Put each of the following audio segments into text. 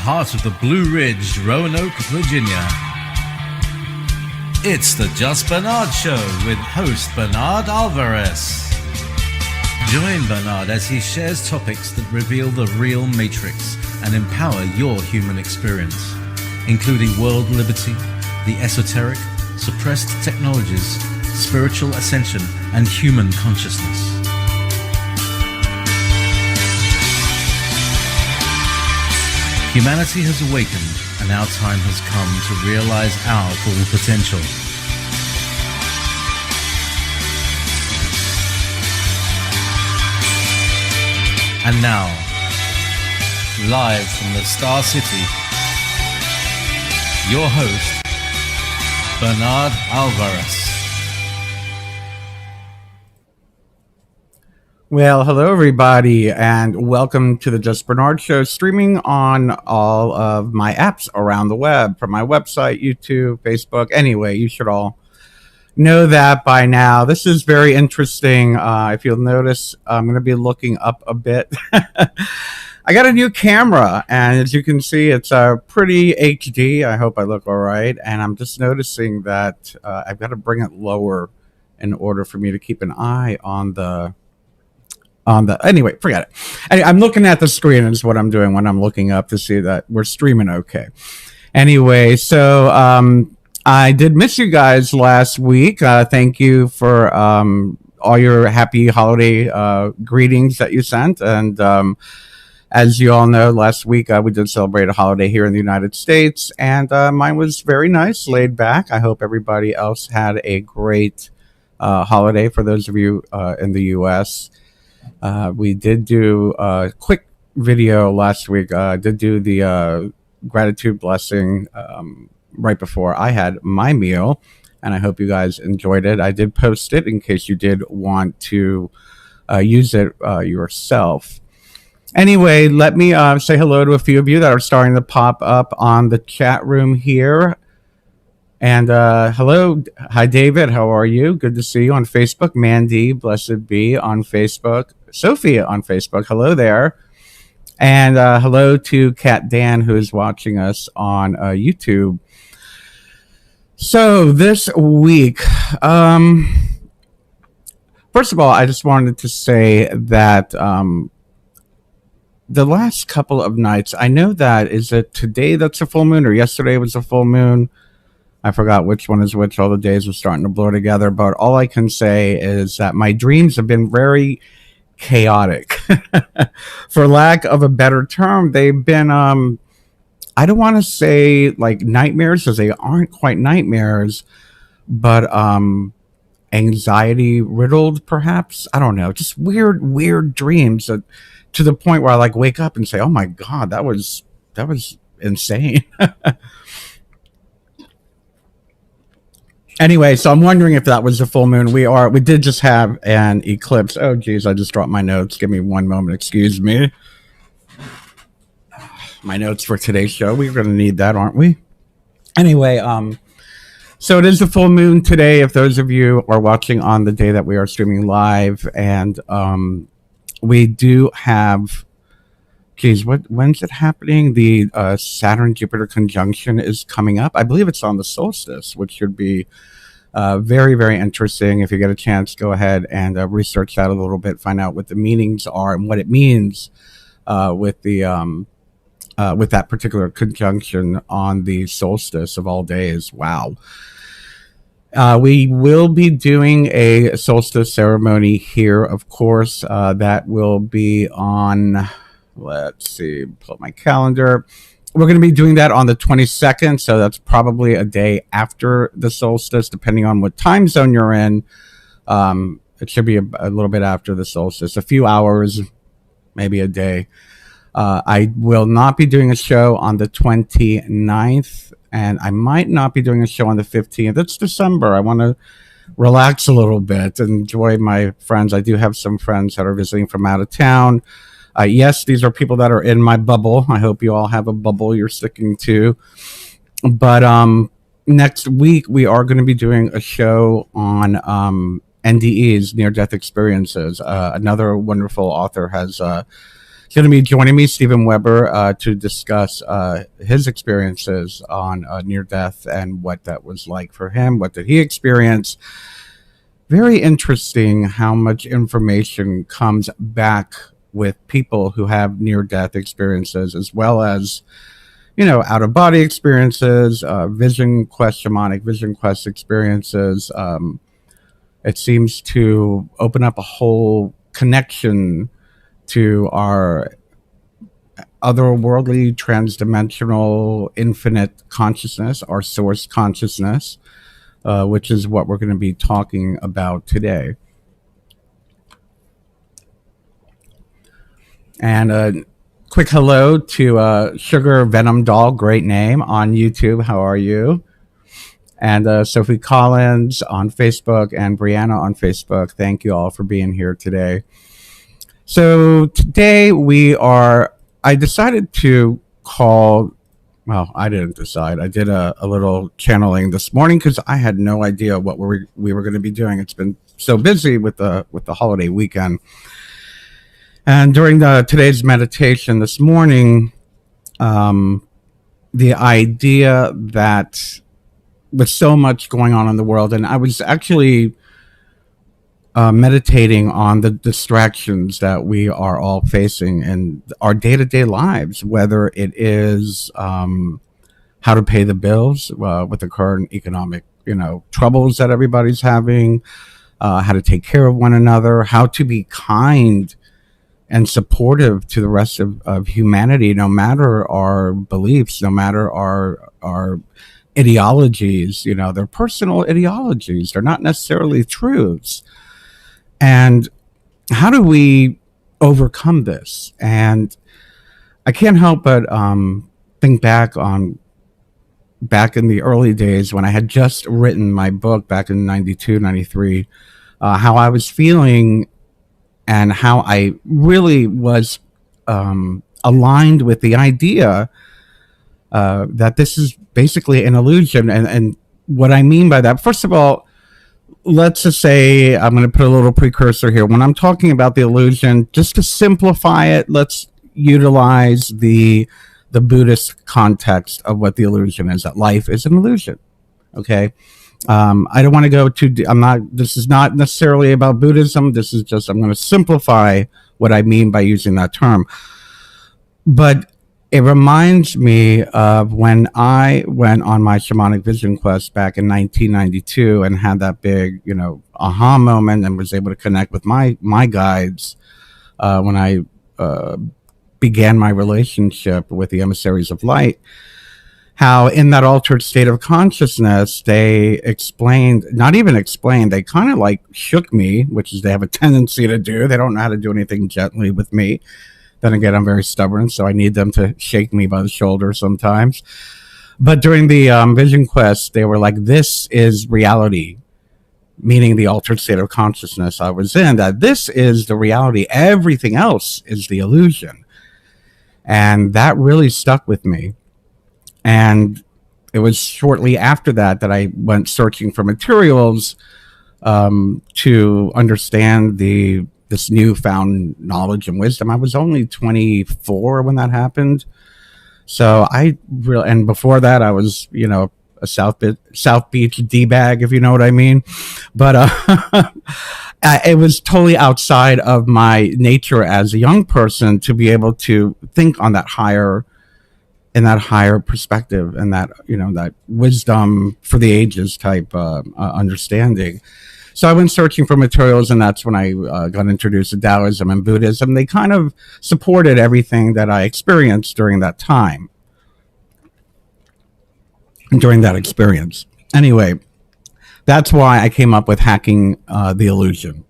heart of the Blue Ridge, Roanoke, Virginia. It's the Just Bernard Show with host Bernard Alvarez. Join Bernard as he shares topics that reveal the real matrix and empower your human experience, including world liberty, the esoteric, suppressed technologies, spiritual ascension, and human consciousness. Humanity has awakened, and our time has come to realize our full potential. And now, live from the Star City, your host, Bernard Alvarez. Well, hello everybody, and welcome to the Just Bernard Show, streaming on all of my apps around the web, from my website, YouTube, Facebook. Anyway, you should all know that by now. This is very interesting. If you'll notice, I'm going to be looking up a bit. I got a new camera, and as you can see, it's pretty HD. I hope I look all right. And I'm just noticing that I've got to bring it lower in order for me to keep an eye on the anyway, forget it. Anyway, I'm looking at the screen is what I'm doing when I'm looking up to see that we're streaming okay. Anyway, so I did miss you guys last week. Thank you for all your happy holiday greetings that you sent. And as you all know, last week we did celebrate a holiday here in the United States, and mine was very nice, laid back. I hope everybody else had a great holiday. For those of you in the U.S., we did do a quick video last week. I did do the gratitude blessing right before I had my meal, and I hope you guys enjoyed it. I did post it in case you did want to use it yourself. Anyway, let me say hello to a few of you that are starting to pop up on the chat room here. And hello. Hi, David. How are you? Good to see you on Facebook. Mandy, blessed be, on Facebook. Sophia on Facebook. Hello there. And hello to Kat Dan, who is watching us on YouTube. So this week, first of all, I just wanted to say that the last couple of nights, I know that, is it today that's a full moon, or yesterday was a full moon? I forgot which one is which. All the days are starting to blur together. But all I can say is that my dreams have been very chaotic. For lack of a better term, they've been, I don't want to say like nightmares, because they aren't quite nightmares, but anxiety riddled, perhaps. I don't know. Just weird dreams that, to the point where I like wake up and say, "Oh my God, that was insane." Anyway, so I'm wondering if that was a full moon. We did just have an eclipse. Oh, geez, I just dropped my notes. Give me one moment. Excuse me. My notes for today's show. We're going to need that, aren't we? Anyway, so it is the full moon today, if those of you are watching on the day that we are streaming live. And we do have, geez, when's it happening? The Saturn-Jupiter conjunction is coming up. I believe it's on the solstice, which should be very, very interesting. If you get a chance, go ahead and research that a little bit, find out what the meanings are and what it means with that particular conjunction on the solstice of all days. Wow. We will be doing a solstice ceremony here, of course. That will be on, let's see, pull up my calendar. We're going to be doing that on the 22nd, so that's probably a day after the solstice, depending on what time zone you're in. It should be a little bit after the solstice, a few hours, maybe a day. I will not be doing a show on the 29th, and I might not be doing a show on the 15th. It's December. I want to relax a little bit, enjoy my friends. I do have some friends that are visiting from out of town. Yes, these are people that are in my bubble. I hope you all have a bubble you're sticking to. But next week, we are going to be doing a show on NDEs, near-death experiences. Another wonderful author has going to be joining me, Stephen Weber, to discuss his experiences on near death and what that was like for him. What did he experience? Very interesting how much information comes back with people who have near death experiences, as well as, out of body experiences, vision quest, shamanic vision quest experiences. It seems to open up a whole connection to our otherworldly, transdimensional, infinite consciousness, our source consciousness, which is what we're going to be talking about today. And a quick hello to Sugar Venom Doll, great name, on YouTube. How are you? And Sophie Collins on Facebook and Brianna on Facebook. Thank you all for being here today. So today I decided to call, well, I didn't decide. I did a little channeling this morning because I had no idea what we were going to be doing. It's been so busy with the holiday weekend. And during today's meditation this morning, the idea that with so much going on in the world, and I was actually meditating on the distractions that we are all facing in our day-to-day lives, whether it is how to pay the bills with the current economic, troubles that everybody's having, how to take care of one another, how to be kind and supportive to the rest of humanity, no matter our beliefs, no matter our ideologies. They're personal ideologies. They're not necessarily truths. And how do we overcome this? And I can't help but think back in the early days when I had just written my book back in 92, 93, how I was feeling and how I really was aligned with the idea that this is basically an illusion. And what I mean by that, first of all, let's just say, I'm going to put a little precursor here. When I'm talking about the illusion, just to simplify it, let's utilize the Buddhist context of what the illusion is, that life is an illusion. Okay. I don't want to go too deep. This is not necessarily about Buddhism. This is just, I'm going to simplify what I mean by using that term. But it reminds me of when I went on my shamanic vision quest back in 1992 and had that big, aha moment and was able to connect with my guides when I began my relationship with the emissaries of light. How in that altered state of consciousness, they they kind of like shook me, which is they have a tendency to do. They don't know how to do anything gently with me. Then again, I'm very stubborn, so I need them to shake me by the shoulder sometimes. But during the vision quest, they were like, this is reality, meaning the altered state of consciousness I was in, that this is the reality. Everything else is the illusion. And that really stuck with me. And it was shortly after that I went searching for materials to understand this newfound knowledge and wisdom. I was only 24 when that happened. So and before that I was, a South Beach D-bag, if you know what I mean. But it was totally outside of my nature as a young person to be able to think on that higher perspective and that, that wisdom for the ages type understanding. So I went searching for materials, and that's when I got introduced to Taoism and Buddhism. They kind of supported everything that I experienced during that time, during that experience. Anyway, that's why I came up with hacking the illusion.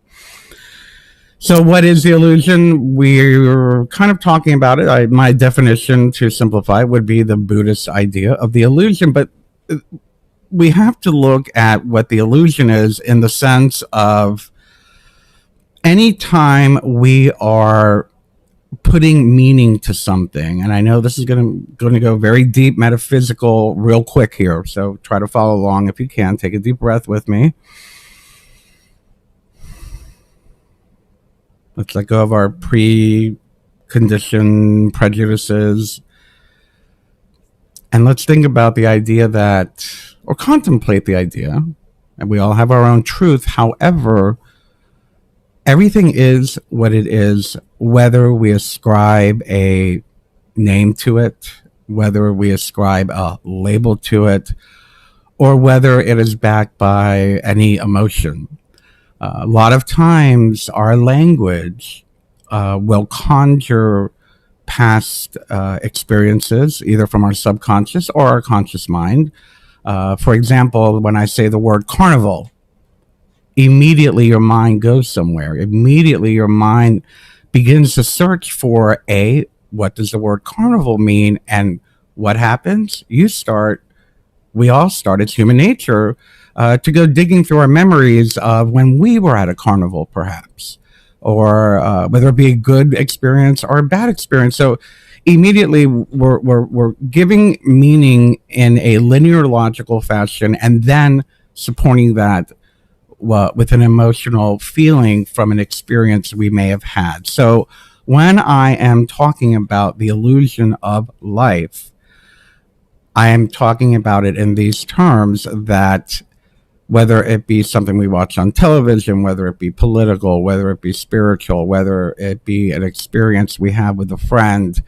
So what is the illusion? We're kind of talking about it. My definition, to simplify, would be the Buddhist idea of the illusion, but we have to look at what the illusion is in the sense of anytime we are putting meaning to something, and I know this is going to go very deep metaphysical real quick here, so try to follow along if you can. Take a deep breath with me. Let's let go of our condition, prejudices. And let's think about the idea that, or contemplate the idea, and we all have our own truth. However, everything is what it is, whether we ascribe a name to it, whether we ascribe a label to it, or whether it is backed by any emotion. A lot of times our language will conjure past experiences, either from our subconscious or our conscious mind. For example, when I say the word carnival, immediately your mind goes somewhere. Immediately your mind begins to search for what does the word carnival mean? And what happens? We all start, it's human nature, to go digging through our memories of when we were at a carnival, perhaps, or whether it be a good experience or a bad experience. So immediately we're giving meaning in a linear, logical fashion, and then supporting that with an emotional feeling from an experience we may have had. So when I am talking about the illusion of life, I am talking about it in these terms, that whether it be something we watch on television, whether it be political, whether it be spiritual, whether it be an experience we have with a friend,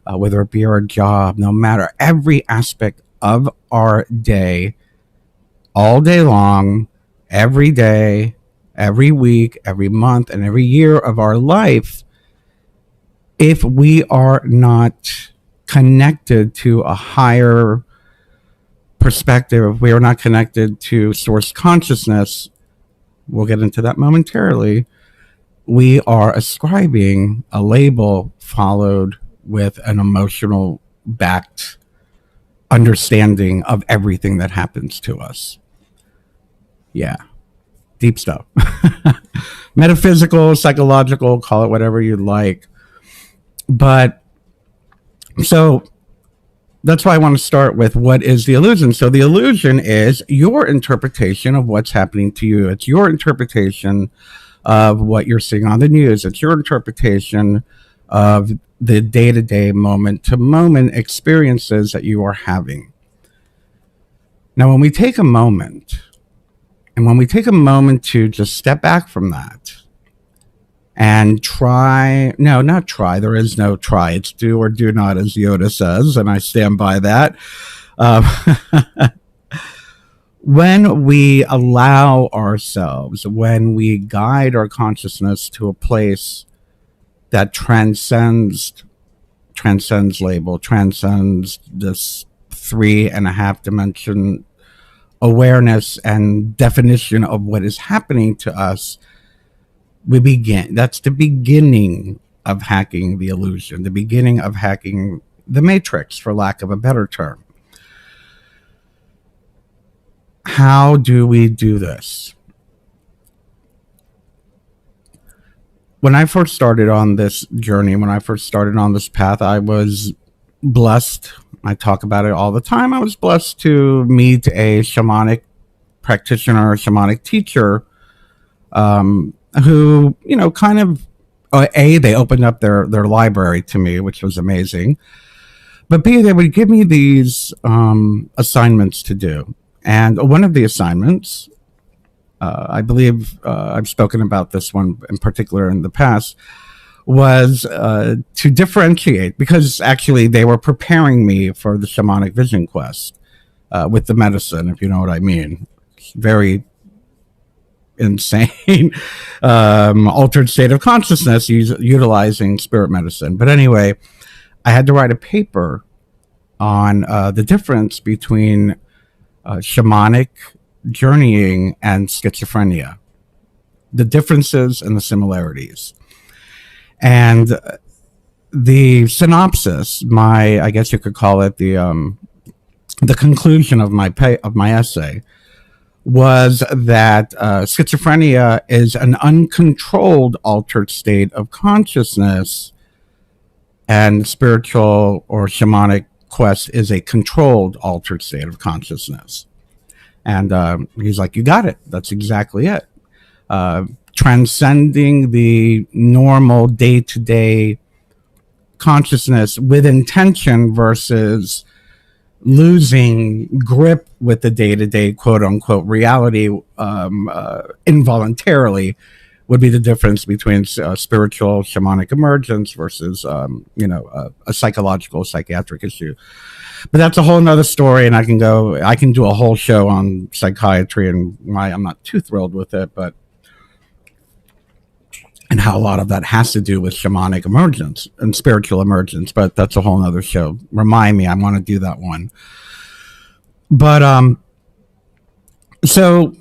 whether it be our job, no matter, every aspect of our day, all day long, every day, every week, every month, and every year of our life, if we are not connected to a higher perspective, if we are not connected to source consciousness, we'll get into that momentarily, we are ascribing a label followed with an emotional backed understanding of everything that happens to us. Yeah. Deep stuff. Metaphysical, psychological, call it whatever you'd like. But so that's why I want to start with what is the illusion. So the illusion is your interpretation of what's happening to you. It's your interpretation of what you're seeing on the news. It's your interpretation of the day-to-day, moment-to-moment experiences that you are having. Now, when we take a moment to just step back from that and there is no try. It's do or do not, as Yoda says, and I stand by that. When we allow ourselves, when we guide our consciousness to a place that transcends label, transcends this 3.5 dimension awareness and definition of what is happening to us, that's the beginning of hacking the illusion, the beginning of hacking the matrix, for lack of a better term. How do we do this? When I first started on this journey, when I first started on this path, I was blessed. I talk about it all the time. I was blessed to meet a shamanic practitioner, a shamanic teacher, who, kind of, they opened up their library to me, which was amazing. But B, they would give me these assignments to do. And one of the assignments, I believe I've spoken about this one in particular in the past, was to differentiate, because actually they were preparing me for the shamanic vision quest with the medicine, if you know what I mean. Very insane altered state of consciousness utilizing spirit medicine. But anyway, I had to write a paper on the difference between shamanic journeying and schizophrenia, the differences and the similarities. And the synopsis, I guess you could call it the conclusion of my essay, was that schizophrenia is an uncontrolled altered state of consciousness, and spiritual or shamanic quest is a controlled altered state of consciousness. And he's like, you got it. That's exactly it. Transcending the normal day-to-day consciousness with intention versus losing grip with the day-to-day quote unquote reality involuntarily would be the difference between spiritual shamanic emergence versus a psychological psychiatric issue. But that's a whole nother story, and I can do a whole show on psychiatry and why I'm not too thrilled with it, and how a lot of that has to do with shamanic emergence and spiritual emergence. But that's a whole nother show. Remind me, I want to do that one. But so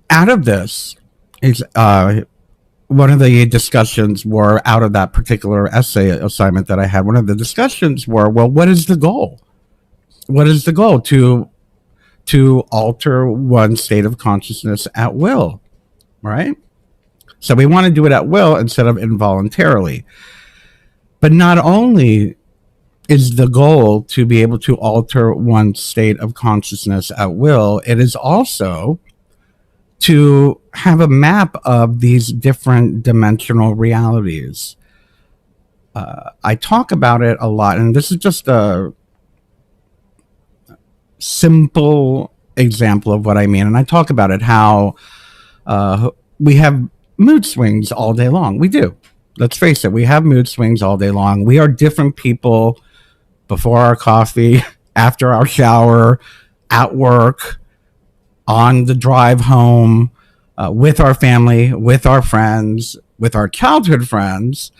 out of this is one of the discussions were out of that particular essay assignment that I had. One of the discussions were, well, what is the goal? What is the goal? To alter one state of consciousness at will, right? So we want to do it at will instead of involuntarily. But not only is the goal to be able to alter one state of consciousness at will, it is also to have a map of these different dimensional realities. I talk about it a lot, and this is just a simple example of what I mean. And I talk about it, how we have mood swings all day long. We do. Let's face it, we have mood swings all day long. We are different people before our coffee, after our shower, at work, on the drive home, with our family, with our friends, with our childhood friends,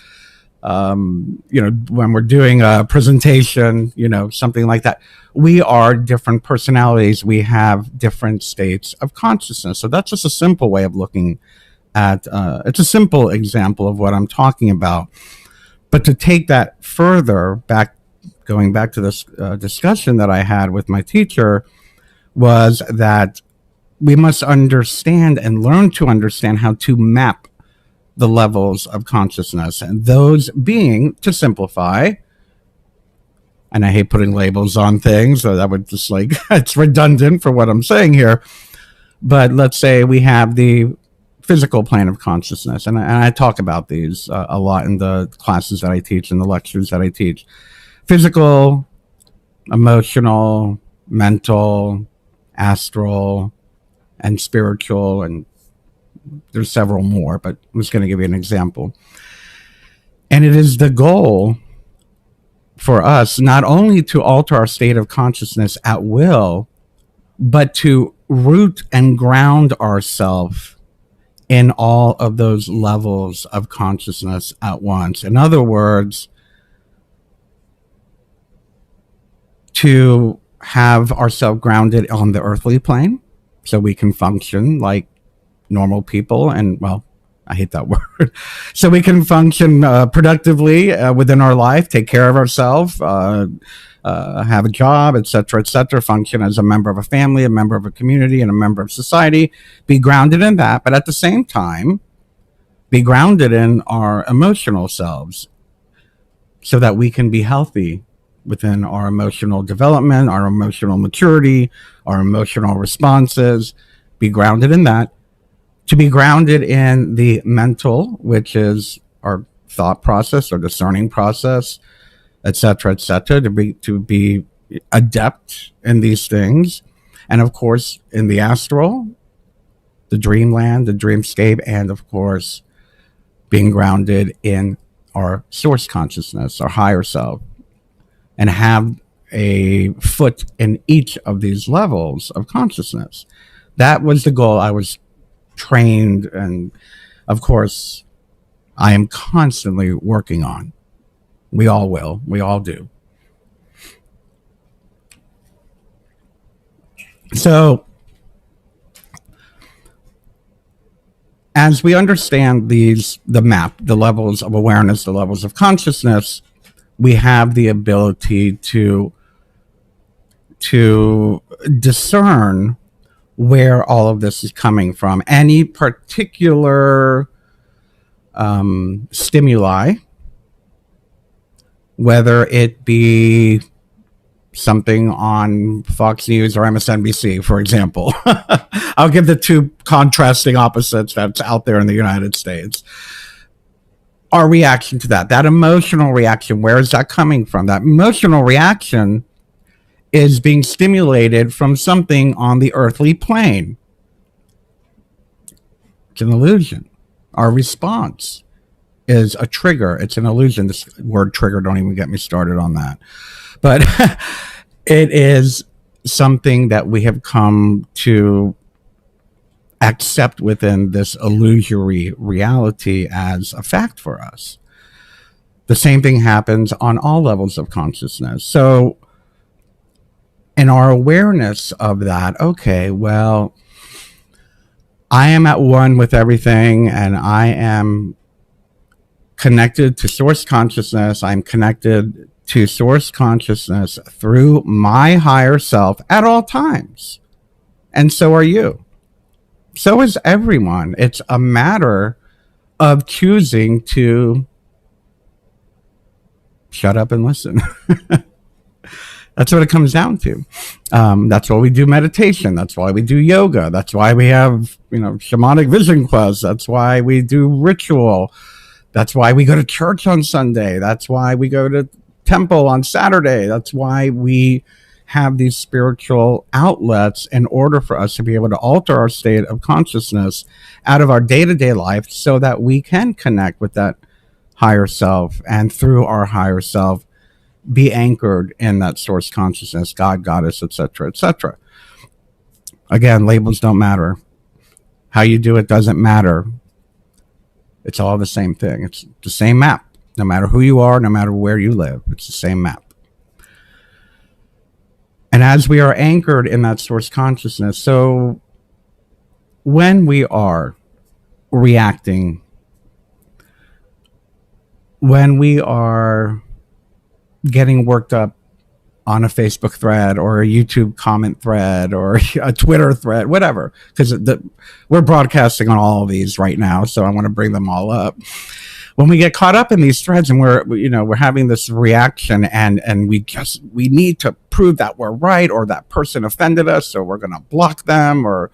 when we're doing a presentation, something like that. We are different personalities. We have different states of consciousness. So that's just a simple way of looking at, it's a simple example of what I'm talking about. But to take that further, going back to this discussion that I had with my teacher, was that we must understand and learn to understand how to map the levels of consciousness. And those being, to simplify, and I hate putting labels on things, so that would just it's redundant for what I'm saying here. But let's say we have the physical plane of consciousness. And I talk about these a lot in the classes that I teach and the lectures that I teach. Physical, emotional, mental, astral, and spiritual, and there's several more, but I'm just going to give you an example. And it is the goal for us not only to alter our state of consciousness at will, but to root and ground ourselves in all of those levels of consciousness at once. In other words, to have ourselves grounded on the earthly plane so we can function like normal people, and well, I hate that word. So we can function productively within our life, take care of ourselves, have a job, etc., function as a member of a family, a member of a community, and a member of society, be grounded in that, but at the same time, be grounded in our emotional selves so that we can be healthy within our emotional development, our emotional maturity, our emotional responses, be grounded in that. To be grounded in the mental, which is our thought process or discerning process, etc., to be adept in these things. And of course, in the astral, the dreamland, the dreamscape, and of course, being grounded in our source consciousness, our higher self, and have a foot in each of these levels of consciousness. That was the goal I was trained, and of course, I am constantly working on. We all will. We all do. So, as we understand the map, the levels of awareness, the levels of consciousness, we have the ability to discern where all of this is coming from. Any particular stimuli, whether it be something on Fox News or MSNBC, for example. I'll give the two contrasting opposites that's out there in the United States. our reaction to that emotional reaction, where is that coming from? That emotional reaction is being stimulated from something on the earthly plane. It's an illusion. Our response is a trigger. It's an illusion. This word trigger, don't even get me started on that. But it is something that we have come to accept within this illusory reality as a fact for us. The same thing happens on all levels of consciousness. So in our awareness of that, okay, well, I am at one with everything, and I am connected to source consciousness. I'm connected to source consciousness through my higher self at all times. And so are you. So is everyone. It's a matter of choosing to shut up and listen. That's what it comes down to. That's why we do meditation. That's why we do yoga. That's why we have, shamanic vision quests. That's why we do ritual. That's why we go to church on Sunday. That's why we go to temple on Saturday. That's why we have these spiritual outlets in order for us to be able to alter our state of consciousness out of our day-to-day life so that we can connect with that higher self, and through our higher self be anchored in that source consciousness, God, Goddess, etc., etc. Again, labels don't matter. How you do it doesn't matter. It's all the same thing. It's the same map. No matter who you are, no matter where you live, it's the same map. And as we are anchored in that source consciousness, so when we are reacting, when we are getting worked up on a Facebook thread or a YouTube comment thread or a Twitter thread, whatever, because we're broadcasting on all of these right now, so I want to bring them all up. When we get caught up in these threads and we're having this reaction and we need to prove that we're right, or that person offended us, so we're going to block them, or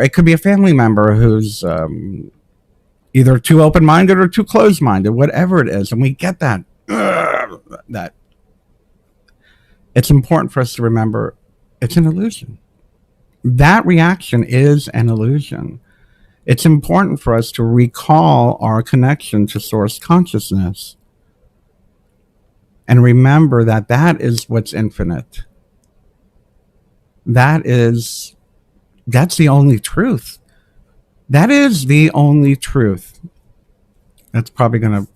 it could be a family member who's either too open-minded or too closed-minded, whatever it is, and we get that it's important for us to remember it's an illusion. That reaction is an illusion. It's important for us to recall our connection to source consciousness and remember that that is what's infinite. That's the only truth. That is the only truth. That's probably going to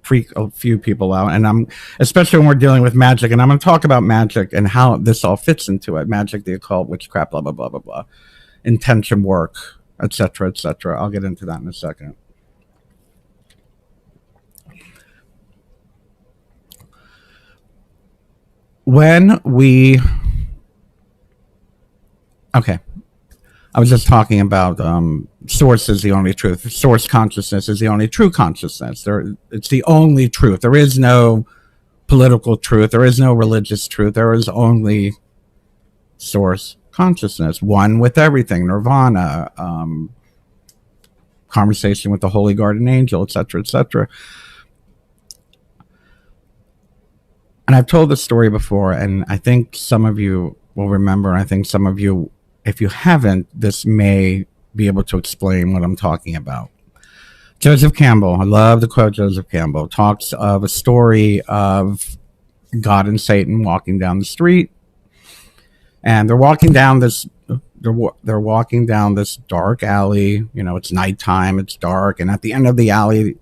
freak a few people out, and especially when we're dealing with magic, and I'm going to talk about magic and how this all fits into it. Magic, the occult, witchcraft, blah blah blah blah blah, intention work, etc., etc. I'll get into that in a second. I was just talking about source is the only truth. Source consciousness is the only true consciousness. It's the only truth. There is no political truth. There is no religious truth. There is only source consciousness, one with everything, nirvana, conversation with the holy guardian angel, etc., etc. And I've told this story before, and I think some of you will remember, and I think some of you, if you haven't, this may be able to explain what I'm talking about. Joseph Campbell, I love to quote Joseph Campbell, talks of a story of God and Satan walking down the street, and they're walking down this dark alley. It's nighttime, it's dark, and at the end of the alley,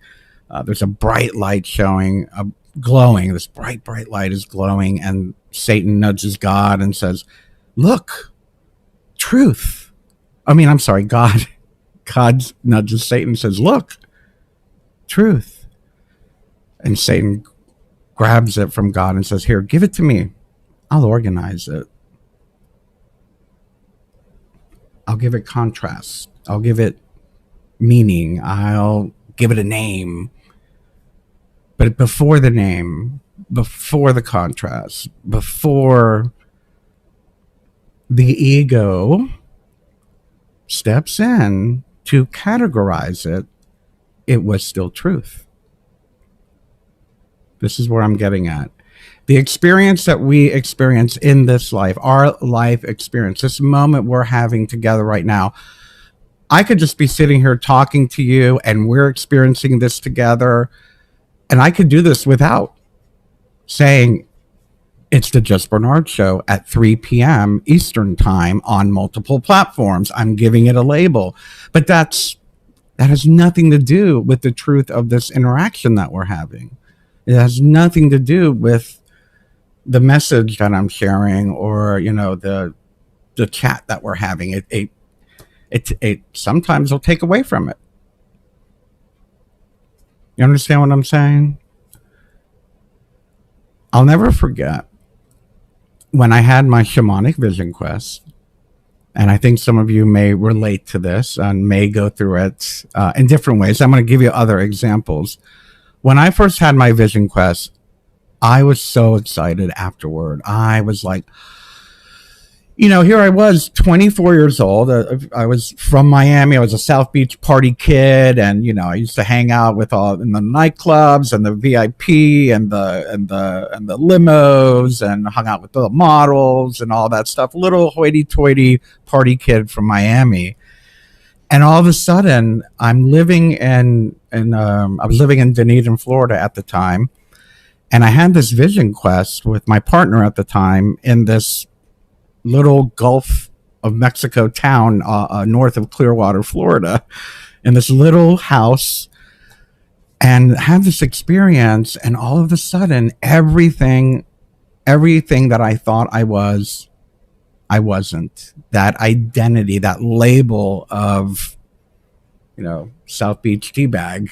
there's a bright light showing, glowing. This bright light is glowing, and Satan nudges God and says, "Look, truth." God. God nudges Satan and says, "Look, truth." And Satan grabs it from God and says, "Here, give it to me. I'll organize it. I'll give it contrast. I'll give it meaning. I'll give it a name." But before the name, before the contrast, before the ego steps in to categorize it, it was still truth. This is where I'm getting at. The experience that we experience in this life, our life experience, this moment we're having together right now, I could just be sitting here talking to you and we're experiencing this together. And I could do this without saying it's the Just Bernard Show at 3 p.m. Eastern Time on multiple platforms. I'm giving it a label. But that has nothing to do with the truth of this interaction that we're having. It has nothing to do with the message that I'm sharing or, the chat that we're having. It sometimes will take away from it. You understand what I'm saying? I'll never forget when I had my shamanic vision quest, and I think some of you may relate to this and may go through it in different ways. I'm going to give you other examples. When I first had my vision quest, I was so excited afterward. I was like, here I was, 24 years old. I was from Miami. I was a South Beach party kid, and I used to hang out with all in the nightclubs and the VIP and the limos, and hung out with the models and all that stuff. Little hoity-toity party kid from Miami, and all of a sudden, I'm living I was living in Dunedin, Florida at the time, and I had this vision quest with my partner at the time in this little Gulf of Mexico town north of Clearwater, Florida, in this little house, and had this experience. And all of a sudden, everything that I thought I was, I wasn't. That identity, that label of, South Beach teabag,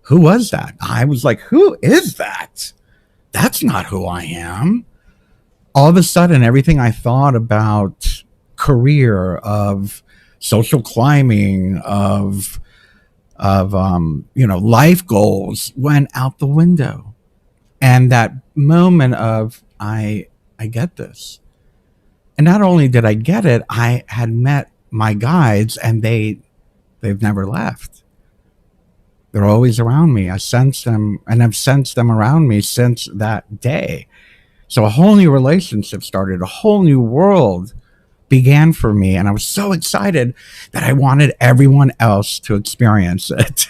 who was that? I was like, who is that? That's not who I am. All of a sudden, everything I thought about career, of social climbing, of life goals went out the window. And that moment of, I get this. And not only did I get it, I had met my guides, and they've never left. They're always around me. I sense them, and I've sensed them around me since that day. So a whole new relationship started, a whole new world began for me. And I was so excited that I wanted everyone else to experience it.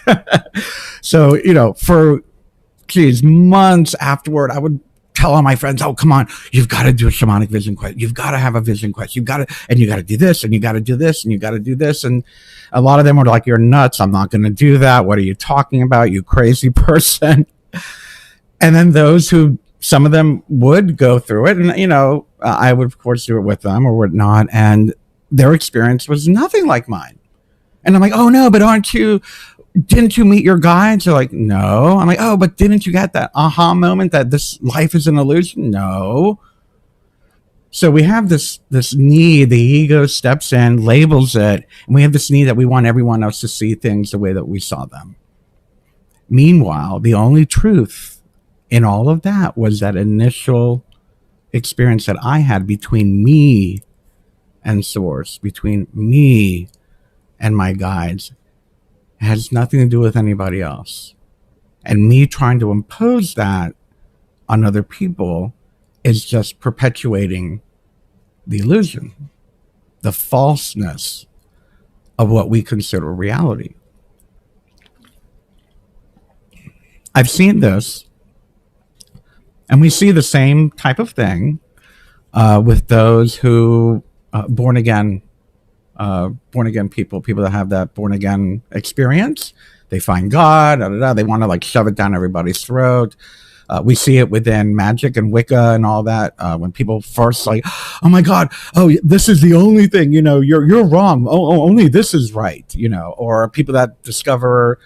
So, for months afterward, I would tell all my friends, oh, come on, you've got to do a shamanic vision quest. You've got to have a vision quest. You got to do this, and you got to do this, and you got to do this. And a lot of them were like, you're nuts. I'm not going to do that. What are you talking about? You crazy person. And then some of them would go through it, and I would of course do it with them or whatnot, and their experience was nothing like mine. And I'm like, oh no, but didn't you meet your guides? They're like, no. I'm like, oh, but didn't you get that aha moment that this life is an illusion? No. So we have this need, the ego steps in, labels it, and we have this need that we want everyone else to see things the way that we saw them. Meanwhile, the only truth in all of that was that initial experience that I had between me and Source, between me and my guides. It has nothing to do with anybody else. And me trying to impose that on other people is just perpetuating the illusion, the falseness of what we consider reality. I've seen this. And we see the same type of thing with those who born again people that have that born again experience. They find God, they want to shove it down everybody's throat. We see it within magic and Wicca and all that. When people first oh my God, oh, this is the only thing, you're wrong. Oh, only this is right, or people that discover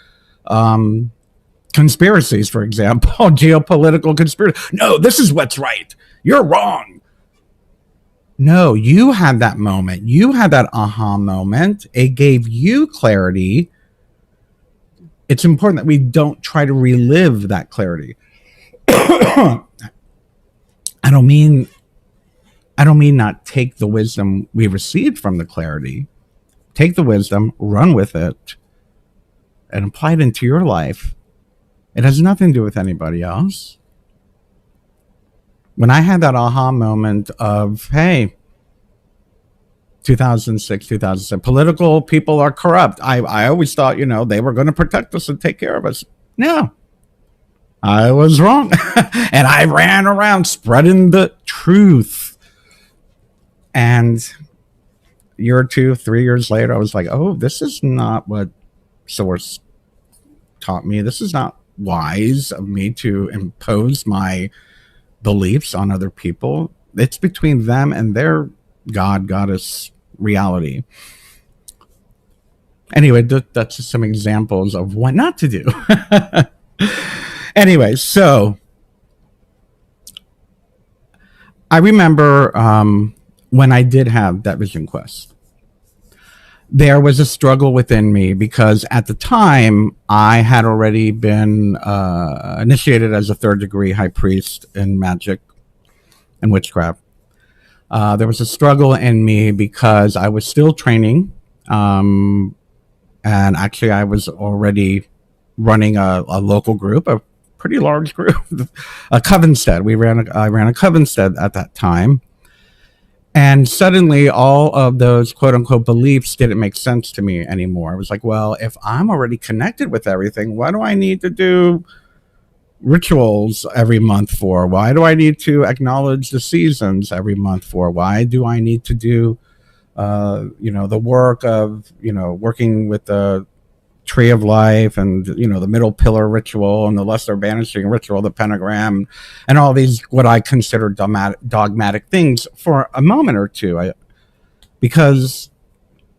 conspiracies, for example, geopolitical conspiracy. No, this is what's right. You're wrong. No, you had that moment. You had that aha moment. It gave you clarity. It's important that we don't try to relive that clarity. I don't mean not take the wisdom we received from the clarity. Take the wisdom, run with it, and apply it into your life, it has nothing to do with anybody else. When I had that aha moment of, hey, 2006, 2007, political people are corrupt. I always thought, they were going to protect us and take care of us. No, I was wrong. And I ran around spreading the truth. And a year or two, 3 years later, I was like, oh, this is not what Source taught me. This is not wise of me to impose my beliefs on other people. It's between them and their God, goddess reality. Anyway, that's just some examples of what not to do. Anyway, so I remember when I did have that vision quest, there was a struggle within me because at the time I had already been initiated as a 3rd degree high priest in magic and witchcraft. There was a struggle in me because I was still training. And actually I was already running a local group, a pretty large group, a covenstead. I ran a covenstead at that time. And suddenly all of those quote unquote beliefs didn't make sense to me anymore. I was like, well, if I'm already connected with everything, why do I need to do rituals every month for? Why do I need to acknowledge the seasons every month for? Why do I need to do, the work of, working with the tree of life and, the middle pillar ritual and the lesser banishing ritual, the pentagram, and all these, what I consider dogmatic things for a moment or two. Because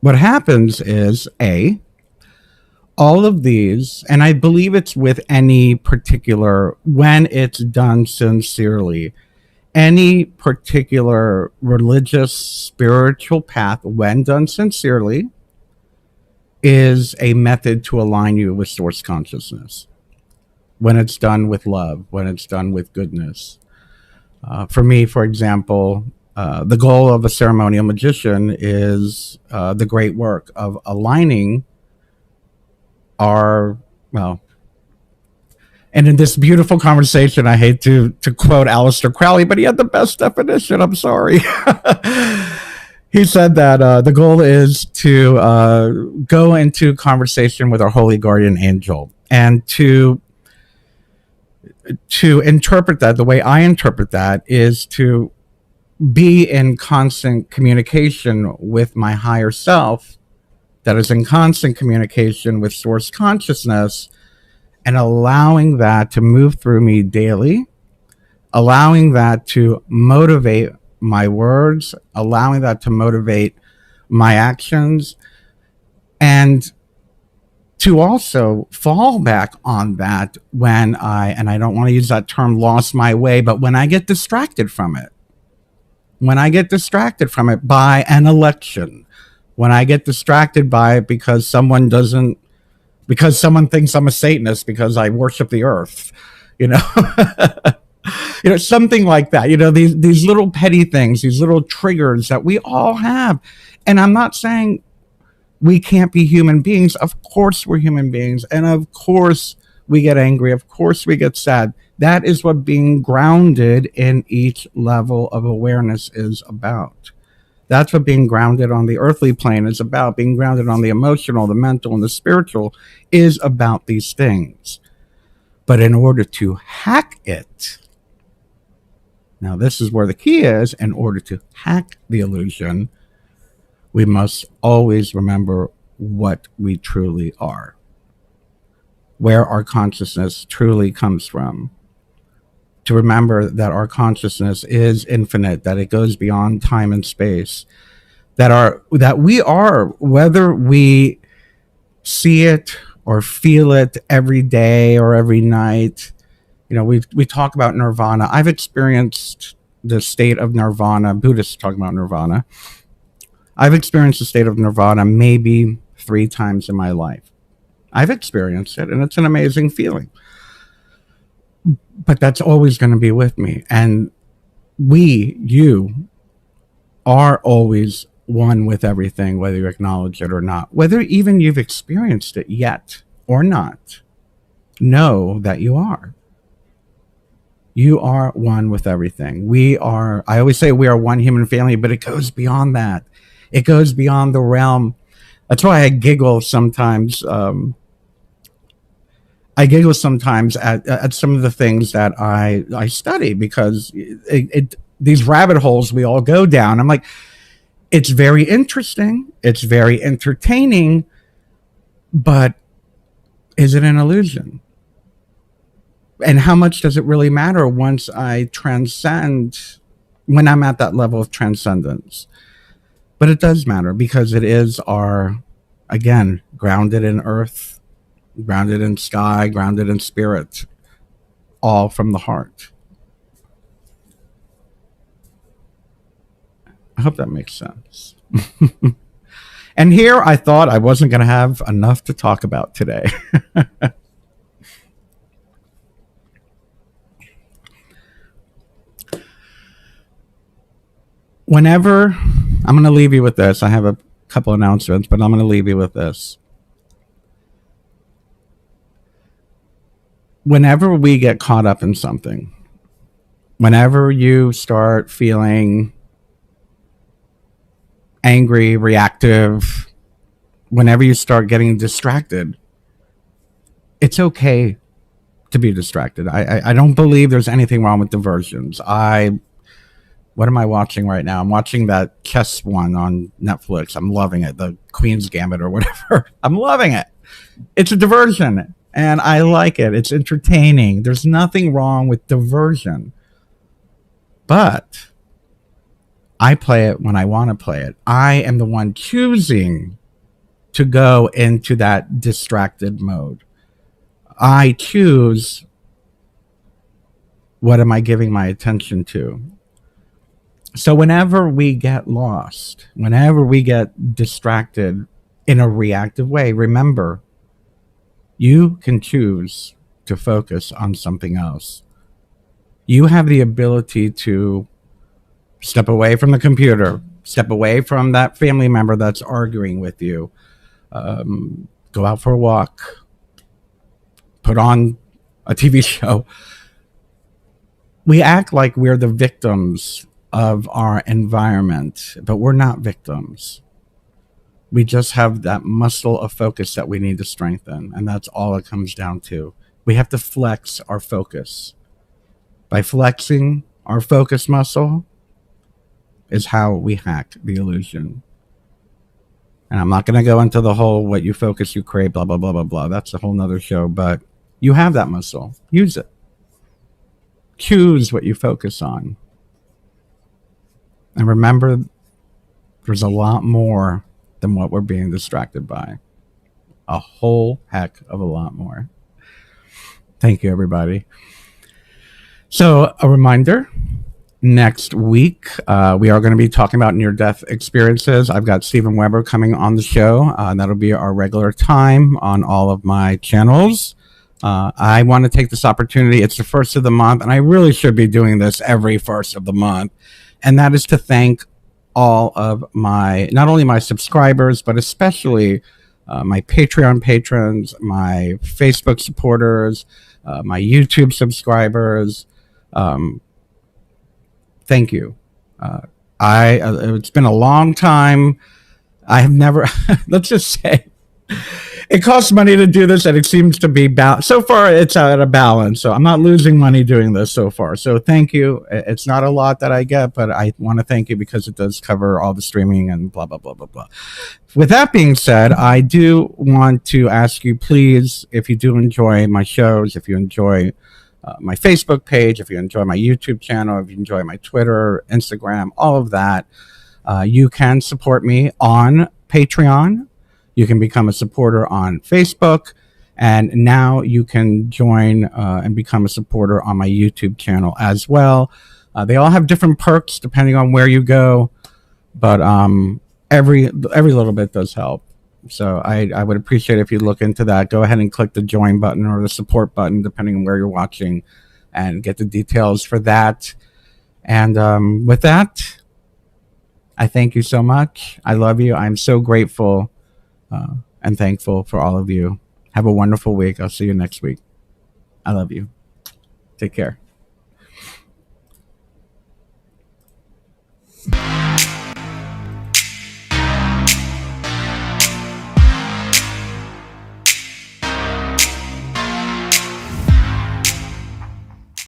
what happens is, all of these, and I believe it's with any particular, when it's done sincerely, any particular religious, spiritual path, when done sincerely, is a method to align you with source consciousness. When it's done with love, when it's done with goodness. For me, for example, the goal of a ceremonial magician is the great work of aligning and in this beautiful conversation, I hate to quote Aleister Crowley, but he had the best definition. I'm sorry. He said that the goal is to go into conversation with our holy guardian angel and to interpret that. The way I interpret that is to be in constant communication with my higher self, that is in constant communication with source consciousness, and allowing that to move through me daily, allowing that to motivate my words, allowing that to motivate my actions, and to also fall back on that when I don't want to use that term lost my way, but when I get distracted from it. When I get distracted from it by an election, when I get distracted by it because someone thinks I'm a Satanist because I worship the earth, something like that, these little petty things, these little triggers that we all have. And I'm not saying we can't be human beings. Of course we're human beings. And of course we get angry. Of course we get sad. That is what being grounded in each level of awareness is about. That's what being grounded on the earthly plane is about. Being grounded on the emotional, the mental, and the spiritual is about these things. But in order to hack it, now this is where the key is, in order to hack the illusion, we must always remember what we truly are, where our consciousness truly comes from. To remember that our consciousness is infinite, that it goes beyond time and space, that we are, whether we see it or feel it every day or every night. We talk about nirvana. I've experienced the state of nirvana. Buddhists talk about nirvana. I've experienced the state of nirvana maybe 3 times in my life. I've experienced it, and it's an amazing feeling. But that's always going to be with me. And you are always one with everything, whether you acknowledge it or not, whether even you've experienced it yet or not, know that you are. You are one with everything. I always say we are one human family, but it goes beyond that. It goes beyond the realm. That's why I giggle sometimes. I giggle sometimes at some of the things that I study, because these rabbit holes we all go down. I'm like, it's very interesting. It's very entertaining, but is it an illusion? And how much does it really matter once I transcend, when I'm at that level of transcendence? But it does matter, because it is again, grounded in earth, grounded in sky, grounded in spirit, all from the heart. I hope that makes sense. And here I thought I wasn't going to have enough to talk about today. Whenever, I'm going to leave you with this. I have a couple announcements, but I'm going to leave you with this. Whenever we get caught up in something, whenever you start feeling angry, reactive, whenever you start getting distracted, it's okay to be distracted. I don't believe there's anything wrong with diversions. What am I watching right now? I'm watching that chess one on Netflix. I'm loving it. The Queen's Gambit or whatever. I'm loving it. It's a diversion, and I like it. It's entertaining. There's nothing wrong with diversion. But I play it when I want to play it. I am the one choosing to go into that distracted mode. I choose, what am I giving my attention to? So whenever we get lost, whenever we get distracted in a reactive way, remember, you can choose to focus on something else. You have the ability to step away from the computer, step away from that family member that's arguing with you, go out for a walk, put on a TV show. We act like we're the victims of our environment, but we're not victims. We just have that muscle of focus that we need to strengthen, and that's all it comes down to. We have to flex our focus. By flexing our focus muscle is how we hack the illusion. And I'm not going to go into the whole what you focus, you create, blah, blah, blah, blah, blah. That's a whole nother show, but you have that muscle. Use it. Choose what you focus on. And remember, there's a lot more than what we're being distracted by. A whole heck of a lot more. Thank you, everybody. So, a reminder, next week, we are going to be talking about near-death experiences. I've got Stephen Weber coming on the show. That'll be our regular time on all of my channels. I want to take this opportunity. It's the first of the month, and I really should be doing this every first of the month. And that is to thank all of not only my subscribers, but especially my Patreon patrons, my Facebook supporters, my YouTube subscribers. Thank you. It's been a long time. I have never, let's just say, it costs money to do this, and it seems to be so far it's at a balance. So I'm not losing money doing this so far. So thank you. It's not a lot that I get, but I want to thank you because it does cover all the streaming and blah, blah, blah, blah, blah. With that being said, I do want to ask you, please, if you do enjoy my shows, if you enjoy my Facebook page, if you enjoy my YouTube channel, if you enjoy my Twitter, Instagram, all of that, you can support me on Patreon. You can become a supporter on Facebook, and now you can join and become a supporter on my YouTube channel as well. They all have different perks depending on where you go, but every little bit does help. So I would appreciate if you look into that. Go ahead and click the join button or the support button, depending on where you're watching, and get the details for that. And with that, I thank you so much. I love you. I'm so grateful and thankful for all of you. Have a wonderful week. I'll see you next week. I love you. Take care.